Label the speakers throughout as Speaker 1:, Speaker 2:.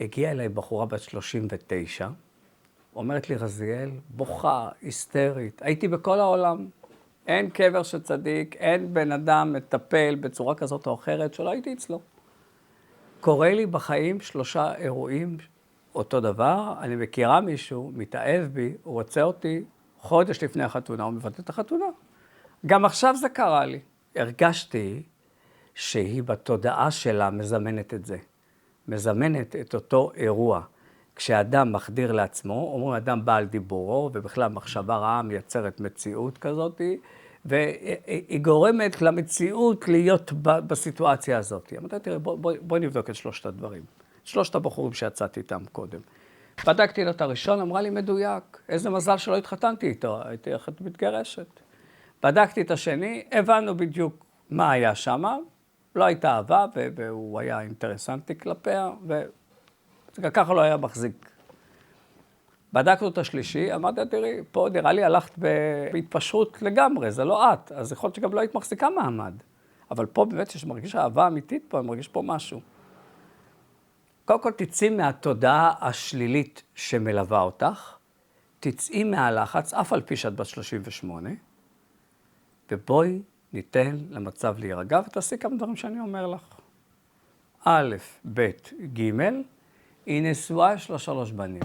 Speaker 1: הגיעה אליי בחורה בת 39, אומרת לי, רזיאל, בוכה, היסטרית, הייתי בכל העולם. אין קבר של צדיק, אין בן אדם מטפל בצורה כזאת או אחרת שלא הייתי אצלו. קורה לי בחיים 3 אירועים אותו דבר, אני מכירה מישהו, מתאהב בי, הוא רוצה אותי, חודש לפני החתונה, הוא מבטל את החתונה. גם עכשיו זה קרה לי. הרגשתי שהיא בתודעה שלה מזמנת את זה. מזמנת את אותו אירוע. כשאדם מחדיר לעצמו, אומרים אדם בעל דיבורו, ובכלל מחשבה רעה מייצרת מציאות כזאת, והיא גורמת למציאות להיות בסיטואציה הזאת. אמרתי, תראה, בואי נבדוק את 3 הדברים. 3 הבחורים שיצאתי איתם קודם. בדקתי לו את הראשון, אמרה לי מדויק, איזה מזל שלא התחתנתי איתו, הייתי אחת מתגרשת. בדקתי את השני, הבנו בדיוק מה היה שם, לא הייתה אהבה, והוא היה אינטרסנטי כלפיה, וככה לא היה מחזיק. בדקנו את השלישי, אמרתי, תראי, פה נראה לי הלכת בהתפשרות לגמרי, זה לא את, אז יכול להיות שגם לא היית מחזיקה מעמד. אבל פה באמת יש מרגיש אהבה אמיתית פה, אני מרגיש פה משהו. קודם כל תצאי מהתודעה השלילית שמלווה אותך, תצאי מהלחץ, אף על פי שאת בת 38, ובואי ניתן למצב להירגע, ותעשי כמה דברים שאני אומר לך. א', ב', ג', היא נשואה, יש לה 3 בנים,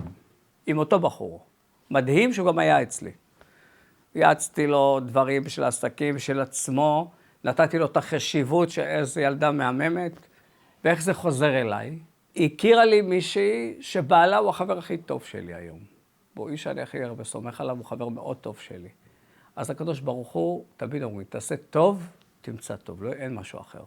Speaker 1: עם אותו בחור. מדהים שהוא גם היה אצלי. יעצתי לו דברים בשביל העסקים, בשביל עצמו, נתתי לו את החשיבות שאיזו ילדה מהממת, ואיך זה חוזר אליי. היא הכירה לי מישהי שבעלה הוא החבר הכי טוב שלי היום. הוא איש שאני הכי הרבה סומך עליו, הוא חבר מאוד טוב שלי. אז הקדוש ברוך הוא, תמיד אומרים, תעשה טוב, תמצא טוב, לא, אין משהו אחר.